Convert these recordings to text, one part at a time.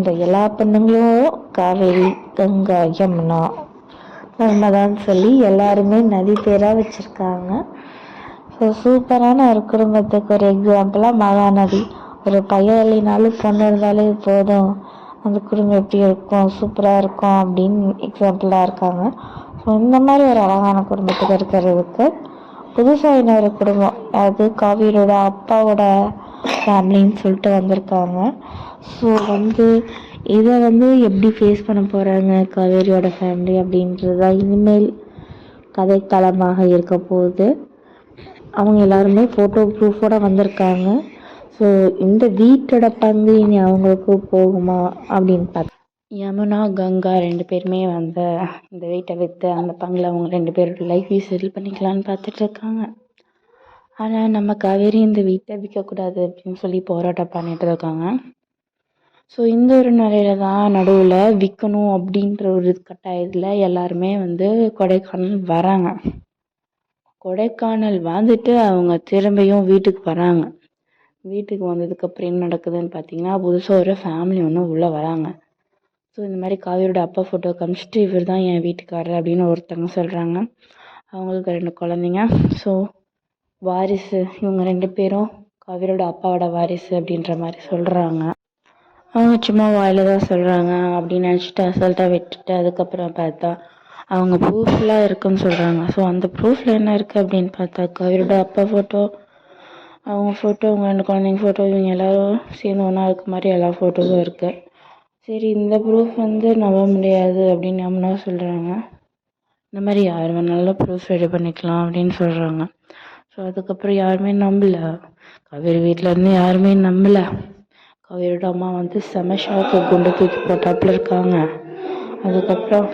இந்த எல்லா பொண்ணுங்களும் காவேரி, கங்கா, யமுனா, நர்மதான்னு சொல்லி எல்லாருமே நதி பேராக வச்சுருக்காங்க. ஸோ சூப்பரான ஒரு குடும்பத்துக்கு ஒரு எக்ஸாம்பிளாக மகாநதி. ஒரு பையன் இல்லைனாலும் பொண்ணு இருந்தாலே போதும், அந்த குடும்பம் எப்படி இருக்கும், சூப்பராக இருக்கும் அப்படின்னு எக்ஸாம்பிளாக இருக்காங்க. ஸோ இந்த மாதிரி ஒரு அழகான குடும்பத்துக்கு இருக்கிறதுக்கு புதுசாக இன்னொரு குடும்பம், அது காவேரியோட அப்பாவோட ஃபேமிலின்னு சொல்லிட்டு வந்திருக்காங்க. ஸோ இதை எப்படி ஃபேஸ் பண்ண போகிறாங்க காவேரியோட ஃபேமிலி அப்படின்றது தான் இனிமேல் கதைக்களமாக இருக்க போகுது. அவங்க எல்லாருமே ஃபோட்டோ ப்ரூஃபோடு வந்திருக்காங்க. ஸோ இந்த வீட்டோட பங்கு இனி அவங்களுக்கு போகுமா அப்படின்னு பார்த்தா, யமுனா, கங்கா 2 பேருமே இந்த வீட்டை விற்று அந்த பங்கில் அவங்க 2 பேரோட லைஃப்பையும் செட்டில் பண்ணிக்கலான்னு பார்த்துட்ருக்காங்க. ஆனால் நம்ம காவேரி இந்த வீட்டை விற்கக்கூடாது அப்படின்னு சொல்லி போராட்டம் பண்ணிட்டு இருக்காங்க. ஸோ இந்த ஒரு நிலையில தான் நடுவில் விற்கணும் அப்படின்ற ஒரு கட்டாயத்தில் எல்லாருமே கொடைக்கானல் வராங்க. கொடைக்கானல் வந்துட்டு அவங்க திரும்பியும் வீட்டுக்கு வராங்க. வீட்டுக்கு வந்ததுக்கப்புறம் என்ன நடக்குதுன்னு பார்த்தீங்கன்னா, புதுசாக ஒரு ஃபேமிலி உள்ளே வராங்க. ஸோ இந்த மாதிரி காவேரியோட அப்பா ஃபோட்டோ காமிச்சிட்டு, இவர் தான் என் வீட்டுக்காரர் அப்படின்னு ஒருத்தவங்க சொல்கிறாங்க. அவங்களுக்கு 2 குழந்தைங்க. ஸோ வாரிசு இவங்க 2 பேரும் காவேரியோட அப்பாவோட வாரிசு அப்படின்ற மாதிரி சொல்கிறாங்க. அவங்க சும்மா வாயில தான் சொல்கிறாங்க அப்படின்னு நினச்சிட்டு அசால்ட்டாக விட்டுட்டு, அதுக்கப்புறம் பார்த்தா அவங்க ப்ரூஃப்லாம் இருக்குன்னு சொல்கிறாங்க. ஸோ அந்த ப்ரூஃபில் என்ன இருக்குது அப்படின்னு பார்த்தா, காவேரியோட அப்பா ஃபோட்டோ, அவங்க ஃபோட்டோ, அவங்க 2 குழந்தைங்க ஃபோட்டோ, இவங்க எல்லோரும் சேர்ந்து ஒன்றா இருக்க மாதிரி எல்லா ஃபோட்டோஸும் இருக்குது. சரி, இந்த ப்ரூஃப் நம்ப முடியாது அப்படின்னு நம்மனா சொல்கிறாங்க. இந்த மாதிரி யார் வேணாலும் ப்ரூஃப் ரெடி பண்ணிக்கலாம் அப்படின்னு சொல்கிறாங்க. ஸோ அதுக்கப்புறம் யாருமே நம்பலை. காவேரி வீட்டிலேருந்து யாருமே நம்பலை. காவேரியோட அம்மா செம ஷாக்கு, குண்டை தூக்கி போட்டாப்புல இருக்காங்க. அதுக்கப்புறம்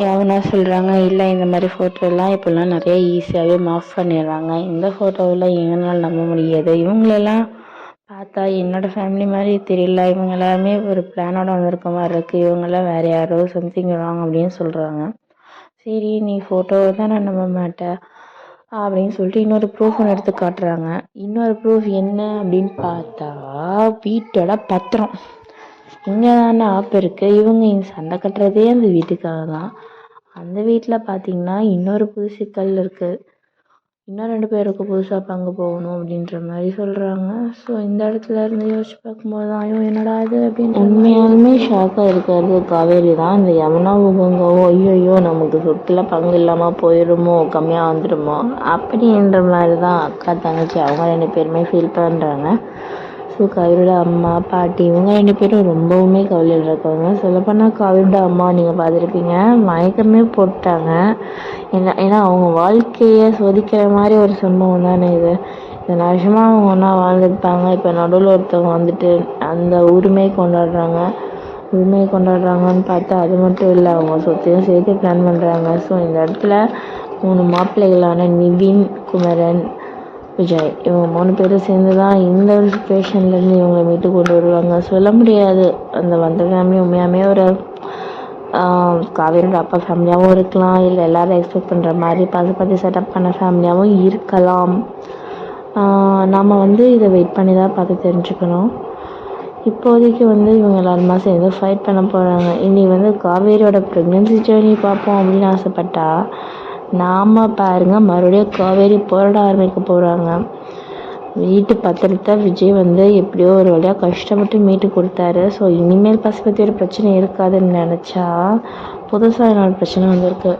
யாருன்னா சொல்கிறாங்க, இல்லை இந்த மாதிரி ஃபோட்டோலாம் இப்போல்லாம் நிறைய ஈஸியாகவே மாஃப் பண்ணிடுறாங்க, இந்த ஃபோட்டோவில் எங்களால் நம்ப முடியாது, இவங்களெல்லாம் பார்த்தா என்னோடய ஃபேமிலி மாதிரி தெரியல, இவங்க எல்லாருமே ஒரு பிளானோட வந்திருக்க மாதிரி இருக்குது, இவங்கெல்லாம் வேறு யாரோ சம்திங் ராங் அப்படின்னு சொல்கிறாங்க. சரி, நீ ஃபோட்டோவை தான் நான் நம்ப மாட்டேன் அப்படின்னு சொல்லிட்டு இன்னொரு ப்ரூஃப் ஒன்று எடுத்து காட்டுறாங்க. இன்னொரு ப்ரூஃப் என்ன அப்படின்னு பார்த்தா, வீட்டோட பத்திரம். இங்கே தானே ஆப் இருக்குது, இவங்க இங்கே சண்டை கட்டுறதே அந்த வீட்டுக்காக தான். அந்த வீட்டில் பார்த்தீங்கன்னா இன்னொரு புது சிக்கல் இருக்குது, இன்னும் 2 பேருக்கு புதுசாக பங்கு போகணும் அப்படின்ற மாதிரி சொல்கிறாங்க. ஸோ இந்த இடத்துல இருந்து யோசிச்சு பார்க்கும்போது தான், ஐயோ என்னடா இது அப்படின்னு உண்மையாலுமே ஷாக்காக இருக்கிறது காவேரி தான். இந்த யமுனாவும் கங்காவும் ஐயோ நமக்கு சொத்தில் பங்கு இல்லாமல் போயிடுமோ, கம்மியாக வந்துடுமோ அப்படின்ற மாதிரி தான் அக்கா தங்கச்சி அவங்க 2 பேருமே ஃபீல் பண்ணுறாங்க. ஸோ காவேரியோட அம்மா பாட்டி இவங்க 2 பேரும் ரொம்பவுமே கவலையில் இருக்காங்க. சொல்லப்போனால் காவேரியோட அம்மா நீங்கள் பார்த்துருப்பீங்க, மயக்கமே போட்டாங்க. ஏன்னா அவங்க வாழ்க்கையை சோதிக்கிற மாதிரி ஒரு சம்பவம் தானே இது. இத்தனை வருஷமாக அவங்க ஒன்றா வாழ்ந்துருப்பாங்க. இப்போ நடுவில் ஒருத்தவங்க அந்த உரிமையை கொண்டாடுறாங்கன்னு பார்த்தா அது மட்டும் இல்லை, அவங்க சொத்தையும் சேர்த்து பிளான் பண்ணுறாங்க. ஸோ இந்த இடத்துல 3 மாப்பிள்ளைகளான நிவின், குமரன், விஜய் இவங்க 3 பேரும் சேர்ந்து தான் இந்த ஒரு சுச்சுவேஷன்லேருந்து இவங்களை மீட்டு கொண்டு வருவாங்க. சொல்ல முடியாது, அந்த ஃபேமிலி உண்மையாமே ஒரு காவேரியோட அப்பா ஃபேமிலியாகவும் இருக்கலாம், இல்லை எல்லோரும் எக்ஸ்பெக்ட் பண்ணுற மாதிரி பார்த்து செட்டப் பண்ண ஃபேமிலியாகவும் இருக்கலாம். நாம் இதை வெயிட் பண்ணி தான் பார்த்து தெரிஞ்சுக்கணும். இப்போதைக்கு இவங்க எல்லாருமா சேர்ந்து ஃபைட் பண்ண போகிறாங்க. இனி காவேரியோட ப்ரெக்னென்சி ஜேர்னி பார்ப்போம் அப்படின்னு ஆசைப்பட்டா நாம் பாருங்கள், மறுபடியும் காவேரி போராட ஆரம்பிக்க போகிறாங்க. வீட்டு பத்திரத்தை விஜய் எப்படியோ ஒரு வழியாக கஷ்டப்பட்டு மீட்டு கொடுத்தாரு. ஸோ இனிமேல் பசுபதி ஒரு பிரச்சனை இருக்காதுன்னு நினச்சா புதுசாக என்னோட பிரச்சனை வந்திருக்கு.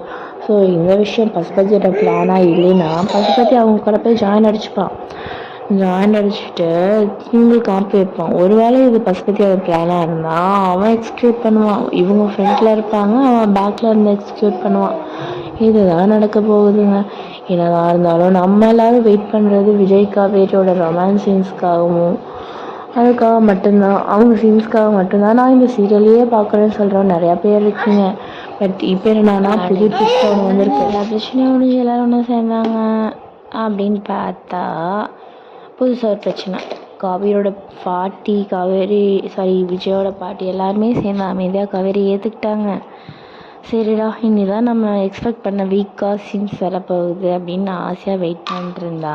ஸோ இந்த விஷயம் பசுபதியோட பிளானாக இல்லைன்னா பசுபதி அவங்க கூட போய் ஜாயின் அடிச்சுட்டு சிங்கிள் காப்பி வைப்பான். ஒருவேளை இது பசுபதியோட பிளானாக இருந்தால் அவன் எக்ஸிக்யூட் பண்ணுவான், இவங்க ஃப்ரண்ட்டில் இருப்பாங்க, அவன் பேக்கில் இருந்து எக்ஸிக்யூட் பண்ணுவான். இதுதான் நடக்க போகுதுங்க. என்னதான் இருந்தாலும் நம்ம எல்லாரும் வெயிட் பண்ணுறது விஜய் காவேரியோட ரொமான்ஸ் சீன்ஸ்க்காகவும் அதுக்காக மட்டும்தான், அவங்க சீன்ஸ்க்காக மட்டும்தான் நான் இந்த சீரியலையே பார்க்குறேன்னு சொல்கிறோம் நிறையா பேர் இருக்கீங்க. பட் இப்போ என்னன்னா புது ட்விஸ்ட் ஒன்று வந்திருக்கு. எல்லா பிரச்சனையும் முடிஞ்சு எல்லோரும் ஒன்று சேர்ந்தாங்க அப்படின்னு பார்த்தா புதுசாக ஒரு பிரச்சனை. காவேரியோட பாட்டி விஜயோட பாட்டி எல்லாருமே சேர்ந்து அமைதியாக காவேரி ஏற்றுக்கிட்டாங்க. சரிடா, இனிதான் நம்ம எக்ஸ்பெக்ட் பண்ண வீக்காக சீன்ஸ் வரப்போகுது அப்படின்னு ஆசையாக வெயிட் பண்ணிட்டுருந்தா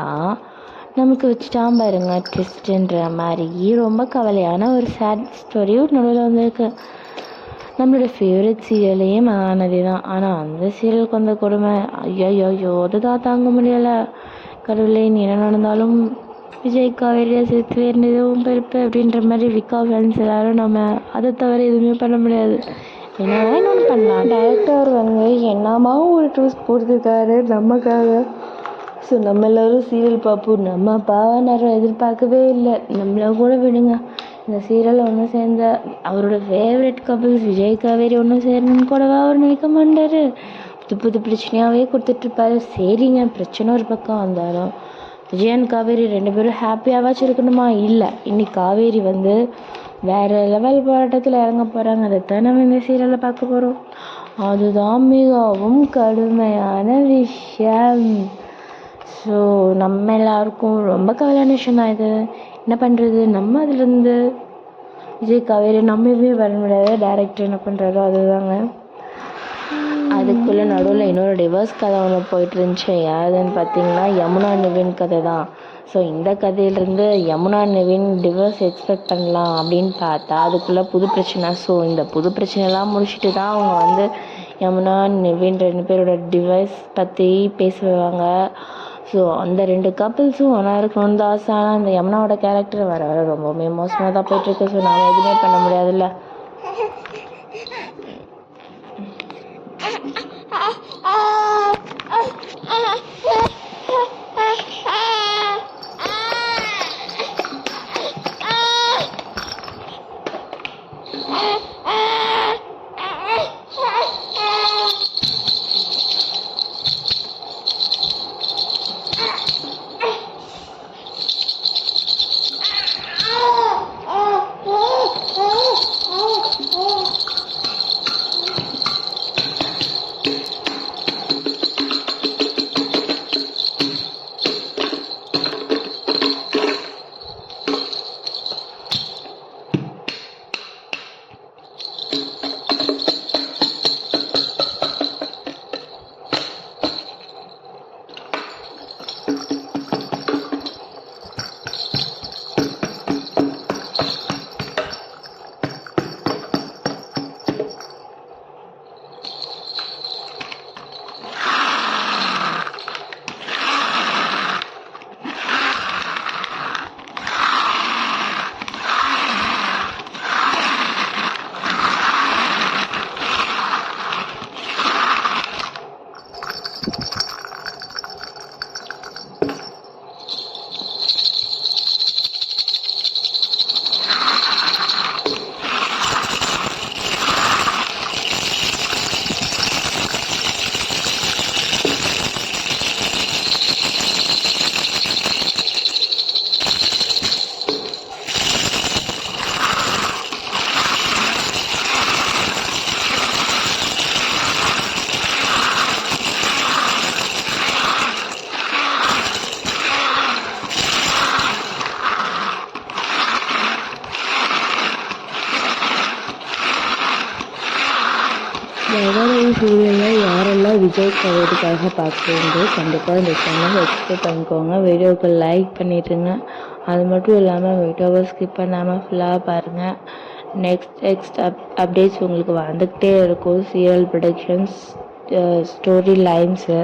நமக்கு வச்சுட்டான் பாருங்க ட்விஸ்ட்ன்ற மாதிரி. ரொம்ப கவலையான ஒரு சேட் ஸ்டோரியும் நடுவில் வந்திருக்கு. நம்மளோட ஃபேவரட் சீரியலையே மகாநதி தான். ஆனால் அந்த சீரியலுக்கு வந்த கொடுமை ஐயோ அதுதான் தாங்க முடியலை. கடவுளே நீ என்ன நடந்தாலும் விஜய் காவேரியா சேர்த்து வேண்டியதும் பெருப்பு அப்படின்ற மாதிரி விக்கா ஃபேன்ஸ் எல்லாரும் நம்ம அதை தவிர எதுவுமே பண்ண முடியாது. என்ன ஒன்று பண்ணலாம். டைரக்டர் வந்து என்னமா ஒரு ட்விஸ்ட் போட்டிருக்காரு நமக்காக. ஸோ நம்ம எல்லோரும் சீரியல் பார்ப்போம். நம்ம அப்பாவை நேரம் எதிர்பார்க்கவே இல்லை. நம்மளை கூட விடுங்க, இந்த சீரியல் ஒன்று சேர்ந்த அவரோட ஃபேவரட் கபிள்ஸ் விஜய் காவேரி ஒன்று சேரணும்னு கூடவா அவர் நினைக்க மாட்டார். புது புது பிரச்சனையாகவே கொடுத்துட்ருப்பாரு. சரிங்க, பிரச்சனை ஒரு பக்கம் வந்தாலும் விஜய் அண்ட் காவேரி 2 பேரும் ஹாப்பியாகவாச்சும் இருக்கணுமா? இல்லை, இன்னைக்கு காவேரி வந்து வேறு லெவல் போராட்டத்தில் இறங்க போகிறாங்க. அதைத்தான் நம்ம இந்த சீரியலில் பார்க்க போகிறோம். அதுதான் மிகவும் கடுமையான விஷயம். ஸோ நம்ம எல்லாருக்கும் ரொம்ப கவலையான விஷயம் தான் இது. என்ன பண்ணுறது, நம்ம அதுலேருந்து விஜய் காவேரி நம்ம எதுவுமே பண்ண முடியாது. டேரக்டர் என்ன பண்ணுறாரோ அதுதாங்க. அதுக்குள்ளே நடுவில் இன்னொரு டிவர்ஸ் கதை ஒன்று போயிட்டு இருந்துச்சு. யாருன்னு பார்த்தீங்கன்னா யமுனா நிவின் கதை தான். ஸோ இந்த கதையிலேருந்து யமுனா நிவின் டிவர்ஸ் எக்ஸ்பெக்ட் பண்ணலாம் அப்படின்னு பார்த்தா அதுக்குள்ளே புது பிரச்சனை. ஸோ இந்த புது பிரச்சனைலாம் முடிச்சுட்டு தான் அவங்க வந்து யமுனா நிவின் 2 பேரோட டிவர்ஸ் பற்றி பேசுவாங்க. ஸோ அந்த 2 கப்பிள்ஸும் ஒன்றா இருக்கணும்னு தான் ஆசை. ஆனால் அந்த யமுனாவோட கேரக்டர் வர வர ரொம்பவுமே மோசமாக தான் போயிட்டுருக்கு. ஸோ நாம் எதுவுமே பண்ண முடியாதுல்ல. மகாநதி சீரியலில் யாரெல்லாம் விஜய் காவேரிக்காக பார்க்குறீங்களோ கண்டிப்பாக இந்த சேனல் சப்ஸ்கிரைப் பண்ணிக்கோங்க. வீடியோவுக்கு லைக் பண்ணிடுங்க. அது மட்டும் இல்லாமல் வீடியோவை ஸ்கிப் பண்ணாமல் ஃபுல்லாக பாருங்கள். நெக்ஸ்ட் அப்டேட்ஸ் உங்களுக்கு வந்துக்கிட்டே இருக்கும். Serial productions, story lines,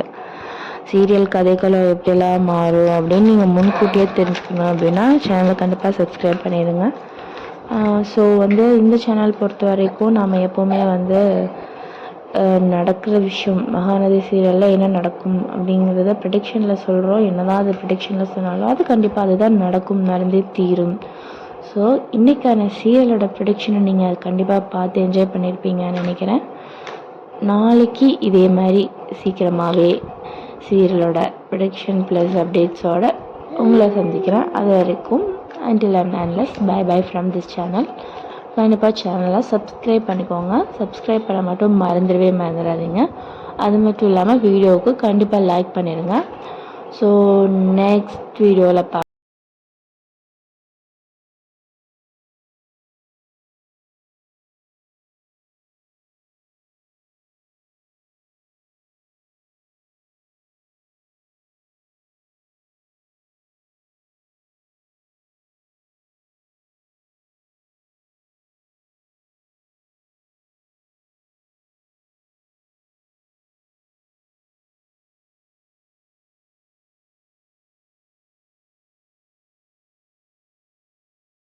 serial கதைகளும் எப்படியெல்லாம் மாறும் அப்படின்னு நீங்கள் முன்கூட்டியே தெரிஞ்சுக்கணும் அப்படின்னா சேனலை கண்டிப்பாக சப்ஸ்கிரைப் பண்ணிடுங்க. ஸோ வந்து இந்த சேனல் பொறுத்த வரைக்கும் நாம் எப்போவுமே வந்து நடக்கிற விஷயம் மகாநதி சீரியலில் என்ன நடக்கும் அப்படிங்கிறத ப்ரெடிக்ஷனில் சொல்கிறோம். என்னதான் அது ப்ரெடிக்ஷனில் சொன்னாலும் அது கண்டிப்பாக அதுதான் நடக்கும், நடந்தே தீரும். ஸோ இன்றைக்கான சீரியலோட ப்ரெடிக்ஷனை நீங்கள் கண்டிப்பாக பார்த்து என்ஜாய் பண்ணியிருப்பீங்கன்னு நினைக்கிறேன். நாளைக்கு இதே மாதிரி சீக்கிரமாகவே சீரியலோட ப்ரெடிக்ஷன் ப்ளஸ் அப்டேட்ஸோட உங்களை சந்திக்கிறேன். அது வரைக்கும் until and unless bye from this channel. கண்டிப்பாக சேனலை சப்ஸ்கிரைப் பண்ணிக்கோங்க. சப்ஸ்கிரைப் பண்ண மட்டும் மறந்துடாதீங்க. அது மட்டும் இல்லாமல் வீடியோவுக்கு கண்டிப்பாக லைக் பண்ணிடுங்க. ஸோ நெக்ஸ்ட் வீடியோவில்